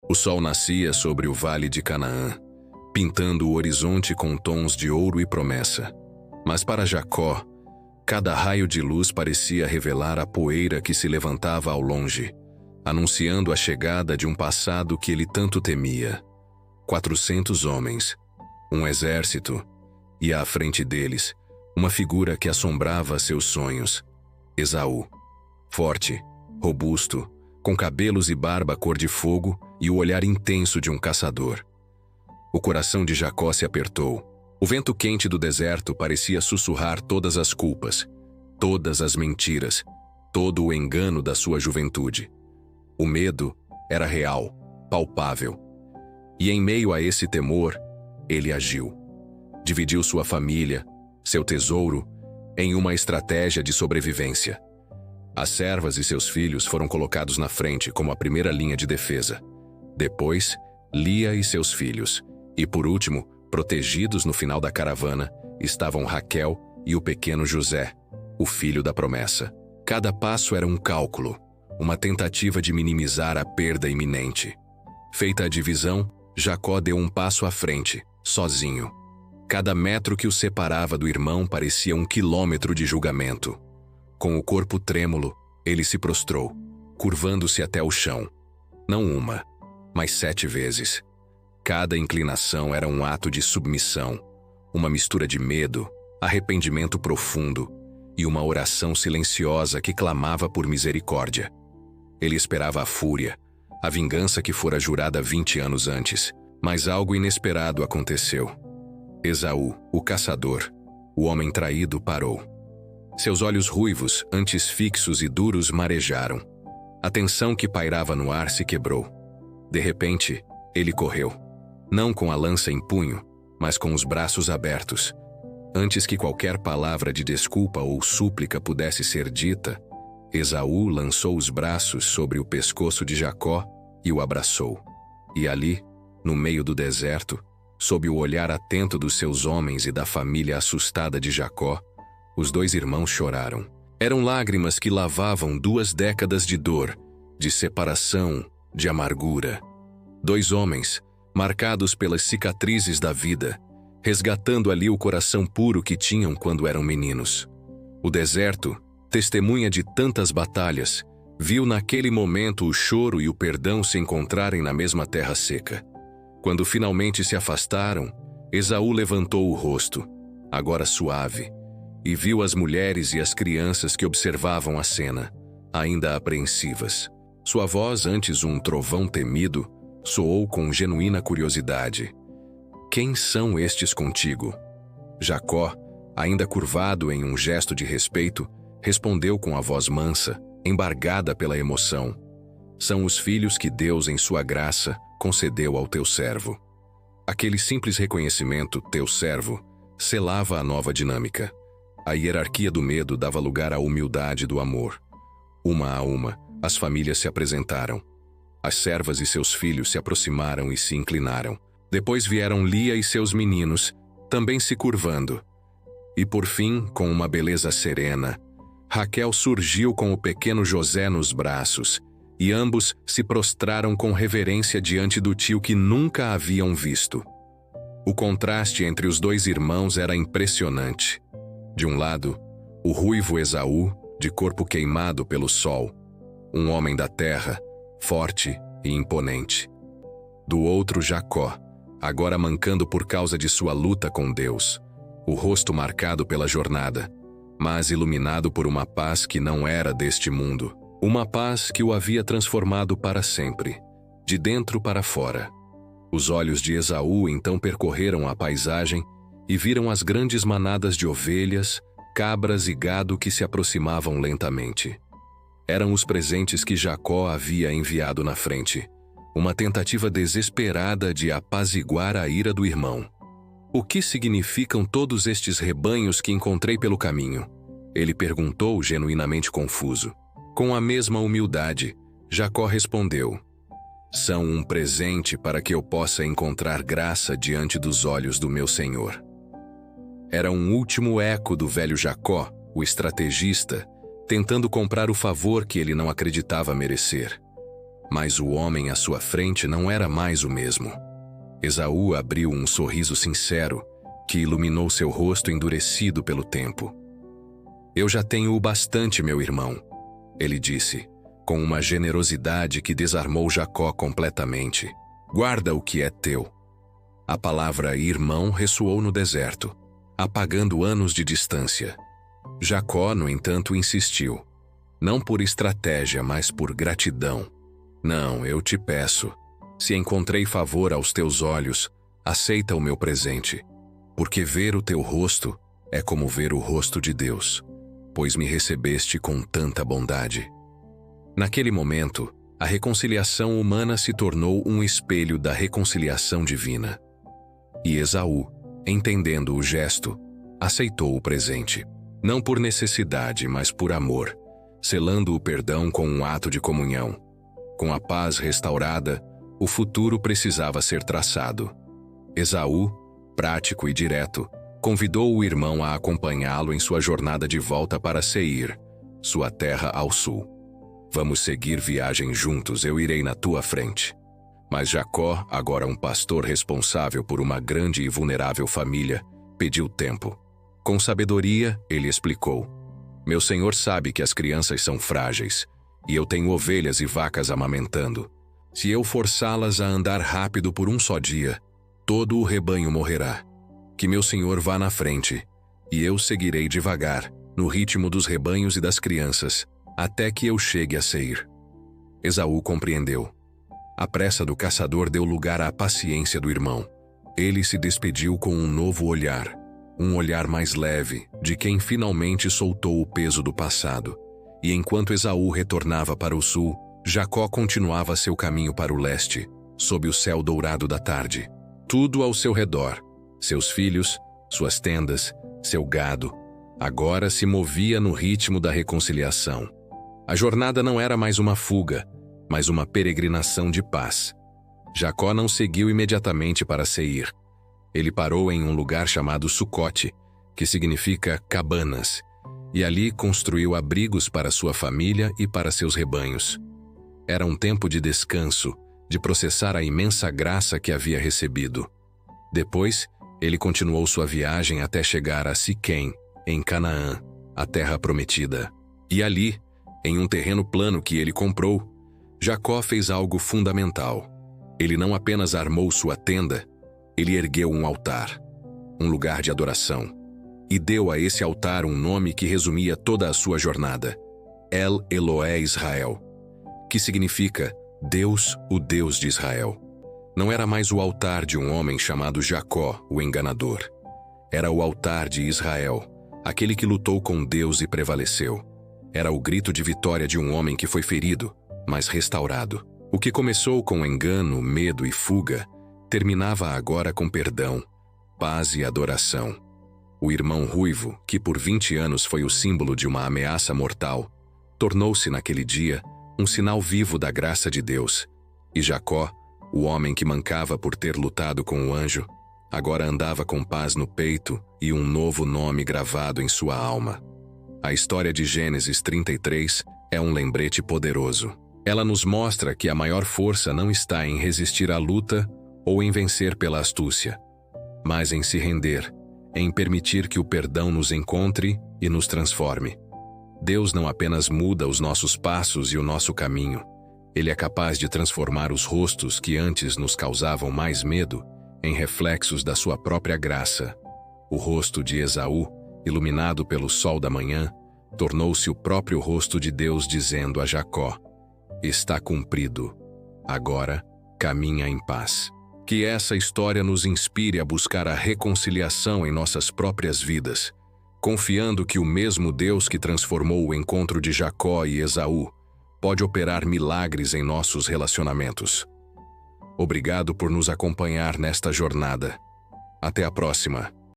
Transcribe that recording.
O sol nascia sobre o vale de Canaã, pintando o horizonte com tons de ouro e promessa. Mas para Jacó, cada raio de luz parecia revelar a poeira que se levantava ao longe, anunciando a chegada de um passado que ele tanto temia. 400 homens, um exército, e à frente deles, uma figura que assombrava seus sonhos: Esaú. Forte, robusto, com cabelos e barba cor de fogo e o olhar intenso de um caçador. O coração de Jacó se apertou. O vento quente do deserto parecia sussurrar todas as culpas, todas as mentiras, todo o engano da sua juventude. O medo era real, palpável. E em meio a esse temor, ele agiu. Dividiu sua família, seu tesouro, em uma estratégia de sobrevivência. As servas e seus filhos foram colocados na frente como a primeira linha de defesa. Depois, Lia e seus filhos. E por último, protegidos no final da caravana, estavam Raquel e o pequeno José, o filho da promessa. Cada passo era um cálculo, uma tentativa de minimizar a perda iminente. Feita a divisão, Jacó deu um passo à frente, sozinho. Cada metro que o separava do irmão parecia 1 quilômetro de julgamento. Com o corpo trêmulo, ele se prostrou, curvando-se até o chão. Não uma, mas 7 vezes. Cada inclinação era um ato de submissão, uma mistura de medo, arrependimento profundo e uma oração silenciosa que clamava por misericórdia. Ele esperava a fúria, a vingança que fora jurada 20 anos antes, mas algo inesperado aconteceu. Esaú, o caçador, o homem traído, parou. Seus olhos ruivos, antes fixos e duros, marejaram. A tensão que pairava no ar se quebrou. De repente, ele correu. Não com a lança em punho, mas com os braços abertos. Antes que qualquer palavra de desculpa ou súplica pudesse ser dita, Esaú lançou os braços sobre o pescoço de Jacó e o abraçou. E ali, no meio do deserto, sob o olhar atento dos seus homens e da família assustada de Jacó, os 2 irmãos choraram. Eram lágrimas que lavavam 2 décadas de dor, de separação, de amargura. 2 homens, marcados pelas cicatrizes da vida, resgatando ali o coração puro que tinham quando eram meninos. O deserto, testemunha de tantas batalhas, viu naquele momento o choro e o perdão se encontrarem na mesma terra seca. Quando finalmente se afastaram, Esaú levantou o rosto, agora suave, e viu as mulheres e as crianças que observavam a cena, ainda apreensivas. Sua voz, antes um trovão temido, soou com genuína curiosidade. Quem são estes contigo? Jacó, ainda curvado em um gesto de respeito, respondeu com a voz mansa, embargada pela emoção. São os filhos que Deus, em sua graça, concedeu ao teu servo. Aquele simples reconhecimento, teu servo, selava a nova dinâmica. A hierarquia do medo dava lugar à humildade do amor. Uma a uma, as famílias se apresentaram. As servas e seus filhos se aproximaram e se inclinaram. Depois vieram Lia e seus meninos, também se curvando. E por fim, com uma beleza serena, Raquel surgiu com o pequeno José nos braços, e ambos se prostraram com reverência diante do tio que nunca haviam visto. O contraste entre os 2 irmãos era impressionante. De um lado, o ruivo Esaú, de corpo queimado pelo sol, um homem da terra, forte e imponente. Do outro, Jacó, agora mancando por causa de sua luta com Deus, o rosto marcado pela jornada, mas iluminado por uma paz que não era deste mundo, uma paz que o havia transformado para sempre, de dentro para fora. Os olhos de Esaú então percorreram a paisagem e viram as grandes manadas de ovelhas, cabras e gado que se aproximavam lentamente. Eram os presentes que Jacó havia enviado na frente, uma tentativa desesperada de apaziguar a ira do irmão. O que significam todos estes rebanhos que encontrei pelo caminho? Ele perguntou, genuinamente confuso. Com a mesma humildade, Jacó respondeu: são um presente para que eu possa encontrar graça diante dos olhos do meu senhor. Era um último eco do velho Jacó, o estrategista, tentando comprar o favor que ele não acreditava merecer. Mas o homem à sua frente não era mais o mesmo. Esaú abriu um sorriso sincero que iluminou seu rosto endurecido pelo tempo. Eu já tenho o bastante, meu irmão, ele disse, com uma generosidade que desarmou Jacó completamente. Guarda o que é teu. A palavra irmão ressoou no deserto, apagando anos de distância. Jacó, no entanto, insistiu. Não por estratégia, mas por gratidão. Não, eu te peço. Se encontrei favor aos teus olhos, aceita o meu presente. Porque ver o teu rosto é como ver o rosto de Deus, pois me recebeste com tanta bondade. Naquele momento, a reconciliação humana se tornou um espelho da reconciliação divina. E Esaú, entendendo o gesto, aceitou o presente. Não por necessidade, mas por amor, selando o perdão com um ato de comunhão. Com a paz restaurada, o futuro precisava ser traçado. Esaú, prático e direto, convidou o irmão a acompanhá-lo em sua jornada de volta para Seir, sua terra ao sul. Vamos seguir viagem juntos, eu irei na tua frente. Mas Jacó, agora um pastor responsável por uma grande e vulnerável família, pediu tempo. Com sabedoria, ele explicou: meu senhor sabe que as crianças são frágeis, e eu tenho ovelhas e vacas amamentando. Se eu forçá-las a andar rápido por um só dia, todo o rebanho morrerá. Que meu senhor vá na frente, e eu seguirei devagar, no ritmo dos rebanhos e das crianças, até que eu chegue a Seir. Esaú compreendeu. A pressa do caçador deu lugar à paciência do irmão. Ele se despediu com um novo olhar, um olhar mais leve, de quem finalmente soltou o peso do passado. E enquanto Esaú retornava para o sul, Jacó continuava seu caminho para o leste, sob o céu dourado da tarde. Tudo ao seu redor, seus filhos, suas tendas, seu gado, agora se movia no ritmo da reconciliação. A jornada não era mais uma fuga, mas uma peregrinação de paz. Jacó não seguiu imediatamente para Seir. Ele parou em um lugar chamado Sucote, que significa cabanas, e ali construiu abrigos para sua família e para seus rebanhos. Era um tempo de descanso, de processar a imensa graça que havia recebido. Depois, ele continuou sua viagem até chegar a Siquém, em Canaã, a terra prometida. E ali, em um terreno plano que ele comprou, Jacó fez algo fundamental. Ele não apenas armou sua tenda, ele ergueu um altar, um lugar de adoração, e deu a esse altar um nome que resumia toda a sua jornada: El Eloé Israel, que significa Deus, o Deus de Israel. Não era mais o altar de um homem chamado Jacó, o enganador. Era o altar de Israel, aquele que lutou com Deus e prevaleceu. Era o grito de vitória de um homem que foi ferido, mas restaurado. O que começou com engano, medo e fuga, terminava agora com perdão, paz e adoração. O irmão ruivo, que por 20 anos foi o símbolo de uma ameaça mortal, tornou-se naquele dia um sinal vivo da graça de Deus. E Jacó, o homem que mancava por ter lutado com o anjo, agora andava com paz no peito e um novo nome gravado em sua alma. A história de Gênesis 33 é um lembrete poderoso. Ela nos mostra que a maior força não está em resistir à luta ou em vencer pela astúcia, mas em se render, em permitir que o perdão nos encontre e nos transforme. Deus não apenas muda os nossos passos e o nosso caminho, Ele é capaz de transformar os rostos que antes nos causavam mais medo em reflexos da sua própria graça. O rosto de Esaú, iluminado pelo sol da manhã, tornou-se o próprio rosto de Deus dizendo a Jacó: está cumprido. Agora, caminha em paz. Que essa história nos inspire a buscar a reconciliação em nossas próprias vidas, confiando que o mesmo Deus que transformou o encontro de Jacó e Esaú pode operar milagres em nossos relacionamentos. Obrigado por nos acompanhar nesta jornada. Até a próxima.